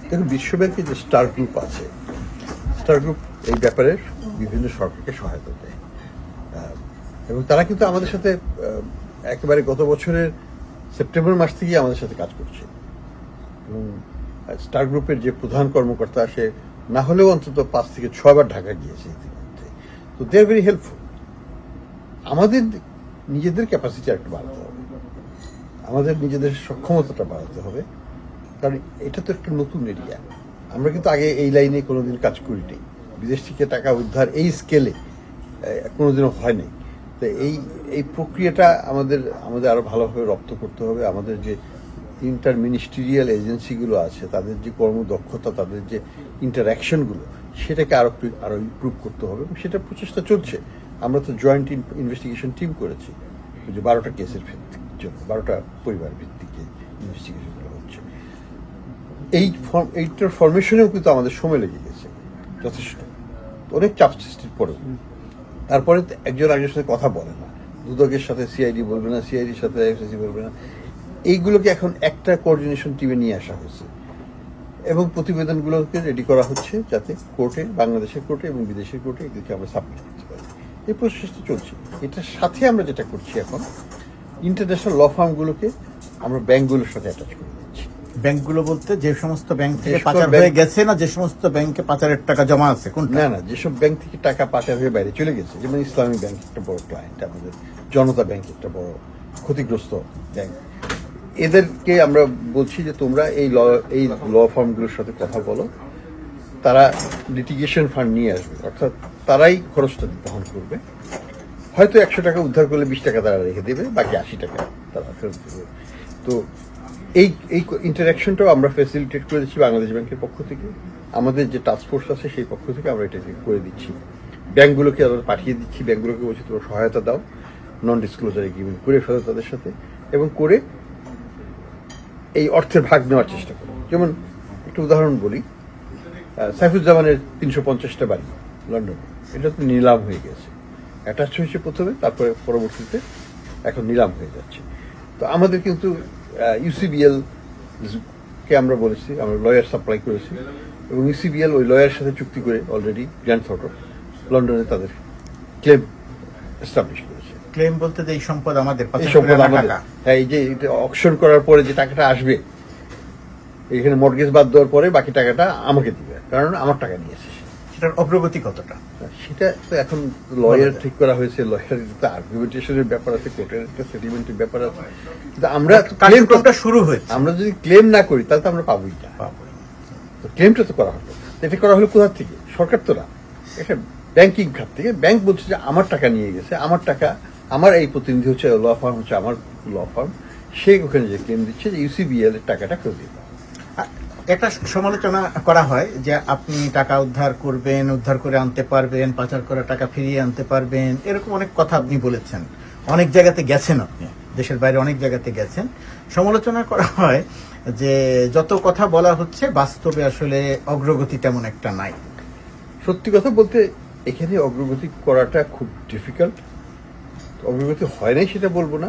দেখুন, বিশ্বব্যাংকে যে star group আছে, স্টার গ্রুপ এই ব্যাপারে বিভিন্ন সরকারকে সহায়তা দেয় এবং তারা কিন্তু আমাদের সাথে একেবারে গত বছরের সেপ্টেম্বর মাস থেকেই আমাদের সাথে কাজ করছে এবং স্টার গ্রুপের যে প্রধান কর্মকর্তা সে না হলেও অন্তত 5 থেকে 6 বার ঢাকা গিয়েছে ইতিমধ্যে। তো দে আর ভেরি হেল্পফুল। আমাদের নিজেদের ক্যাপাসিটি একটু বাড়াতে হবে, আমাদের নিজেদের সক্ষমতাটা বাড়াতে হবে, কারণ এটা তো একটা নতুন এরিয়া। আমরা কিন্তু আগে এই লাইনে কোনোদিন কাজ করিনি, বিদেশ থেকে টাকা উদ্ধার এই স্কেলে কোনোদিনও হয় নাই। তো এই প্রক্রিয়াটা আমাদের আরো ভালোভাবে রপ্ত করতে হবে। আমাদের যে ইন্টার মিনিস্ট্রিয়াল এজেন্সিগুলো আছে তাদের যে কর্মদক্ষতা, তাদের যে ইন্টারাকশনগুলো, সেটাকে আরো ইমপ্রুভ করতে হবে। সেটা প্রচেষ্টা চলছে। আমরা তো জয়েন্ট ইনভেস্টিগেশন টিম করেছি, যে 12টা কেসের জন্য 12টা পরিবার ভিত্তিক ইনভেস্টিগেশনগুলো হচ্ছে। এইটার ফরমেশনেও কিন্তু আমাদের সময় লেগে গেছে যথেষ্ট, অনেক চাপ সৃষ্টির পরে। তারপরে একজন আরেকজনের সাথে কথা বলে না, দুদকের সাথে সিআইডি বলবে না, সিআইডির সাথে এফএসসি বলবে না। এইগুলোকে এখন একটা কোঅর্ডিনেশন টিমে নিয়ে আসা হয়েছে এবং প্রতিবেদনগুলোকে রেডি করা হচ্ছে যাতে কোর্টে, বাংলাদেশের কোর্টে এবং বিদেশের কোর্টে এগুলোকে আমরা সাবমিট করতে পারি। এই প্রসেসটা চলছে। এটার সাথে আমরা যেটা করছি এখন, ইন্টারন্যাশনাল ল ফার্মগুলোকে আমরা ব্যাংকগুলোর সাথে অ্যাটাচ করে দিচ্ছি। ব্যাংকগুলো বলতে যে সমস্ত ব্যাংক থেকে পাচার হয়ে গেছে, না যে সমস্ত ব্যাংকে পাচারের টাকা জমা আছে? না, যেসব ব্যাংক থেকে টাকা পাচার হয়ে বাইরে চলে গেছে, যেমন ইসলামী ব্যাংক একটা বড় ক্লায়েন্ট আমাদের, জনতা ব্যাংক একটা বড় ক্ষতিগ্রস্ত ব্যাংক। এদেরকে আমরা বলছি যে তোমরা এই ল ফার্মগুলোর সাথে কথা বলো, তারা লিটিগেশন ফান্ড নিয়ে আসবে, অর্থাৎ তারাই খরচটা বহন করবে। হয়তো 100 টাকা উদ্ধার করলে 20 টাকা তারা রেখে দেবে, বাকি 80 টাকা তারা ফেরত দেবে। তো এই ইন্টারাকশনটাও আমরা ফ্যাসিলিটেট করে দিচ্ছি বাংলাদেশ ব্যাংকের পক্ষ থেকে। আমাদের যে টাস্কফোর্স আছে সেই পক্ষ থেকে আমরা এটা করে দিচ্ছি। ব্যাংকগুলোকে আমরা পাঠিয়ে দিচ্ছি, ব্যাংকগুলোকে বলছি তোমরা সহায়তা দাও, নন ডিসক্লোজার এগ্রিমেন্ট করে ফেলো তাদের সাথে, এবং করে এই অর্থের ভাগ নেওয়ার চেষ্টা করো। যেমন একটা উদাহরণ বলি, সাইফুজ্জামানের 350টা বাড়ি লন্ডনে, এটা তো নিলাম হয়ে গেছে। অ্যাটাচ হয়েছে প্রথমে, তারপরে পরবর্তীতে এখন নিলাম হয়ে যাচ্ছে। তো আমাদের কিন্তু ইউসিবিএল কে আমরা বলেছি, আমরা লয়ার সাপ্লাই করেছি এবং ইউসিবিএল ওই লয়ারের সাথে চুক্তি করে অলরেডি গ্র্যান্ড থটো লন্ডনে তাদের ক্লেম এস্টাবলিশ করেছে। ক্লেম বলতে এই সম্পদ আমাদের, হ্যাঁ, এই যে অকশন করার পরে যে টাকাটা আসবে, এখানে মর্গেজ বাদ দেওয়ার পরে বাকি টাকাটা আমাকে দিবে, কারণ আমার টাকা নিয়েছে। সেটার অগ্রগতি কতটা সেটা তো এখন লয়ার ঠিক করা হয়েছে। লয়ার আর্গুমেন্টেশনের ব্যাপার আছে, কোর্টের একটা সেটেলমেন্টের ব্যাপার আছে। কিন্তু আমরা ক্লেমটা শুরু হয়েছে, আমরা যদি ক্লেম না করি তাহলে তো আমরা পাবোই না। তো ক্লেমটা তো করা হলো, এটা করা হলো কোথা থেকে? সরকার তো না, এটা ব্যাংকিং খাত থেকে। ব্যাংক বলছে যে আমার টাকা নিয়ে গেছে, আমার টাকা, আমার এই প্রতিনিধি হচ্ছে ল ফার্ম, হচ্ছে আমার ল ফার্ম, সে ওখানে যে ক্লেম দিচ্ছে যে ইউসিবিএল এর টাকাটা ফেরত দিতে। একটা সমালোচনা করা হয় যে আপনি টাকা উদ্ধার করবেন, উদ্ধার করে আনতে পারবেন, পাচার করা টাকা ফিরিয়ে আনতে পারবেন, এরকম অনেক কথা আপনি বলেছেন। অনেক জায়গাতে গেছেন, আপনি দেশের বাইরে অনেক জায়গাতে গেছেন। সমালোচনা করা হয় যে যত কথা বলা হচ্ছে বাস্তবে আসলে অগ্রগতি তেমন একটা নাই। সত্যি কথা বলতে এখানে অগ্রগতি করাটা খুব ডিফিকাল্ট। অগ্রগতি হয় নাই সেটা বলবো না,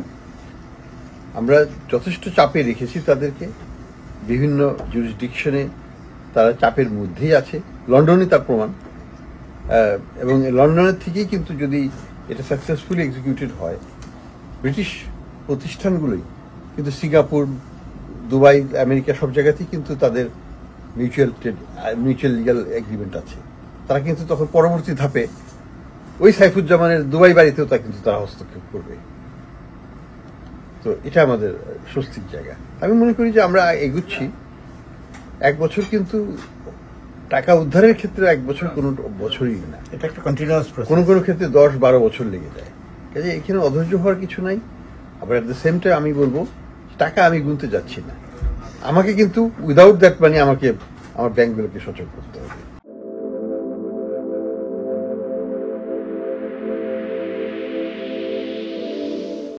আমরা যথেষ্ট চাপে রেখেছি তাদেরকে। বিভিন্ন জুরিসডিকশনে তারা চাপের মধ্যেই আছে, লন্ডনে তার প্রমাণ। এবং লন্ডনের থেকেই কিন্তু যদি এটা সাকসেসফুলি এক্সিকিউটেড হয়, ব্রিটিশ প্রতিষ্ঠানগুলোই কিন্তু সিঙ্গাপুর, দুবাই, আমেরিকা সব জায়গাতেই কিন্তু তাদের মিউচুয়াল লিগাল এগ্রিমেন্ট আছে। তারা কিন্তু তখন পরবর্তী ধাপে ওই সাইফুজ্জামানের দুবাই বাড়িতেও তা কিন্তু তারা হস্তক্ষেপ করবে। তো এটা আমাদের স্বস্তির জায়গা। আমি মনে করি যে আমরা এগুচ্ছি। 1 বছর কিন্তু টাকা উদ্ধারের ক্ষেত্রে 1 বছর কোনো বছরই না, এটা একটা কন্টিনিউয়াস প্রসেস। কোনো ক্ষেত্রে 10-12 বছর লেগে যায়। কাজে এখানে অধৈর্য হওয়ার কিছু নাই। আবার অ্যাট দ্য সেম টাইম আমি বলবো টাকা আমি গুনতে যাচ্ছি না, আমাকে কিন্তু উইদাউট দ্যাট মানি আমাকে আমার ব্যাংকগুলোকে সচল করতে হবে।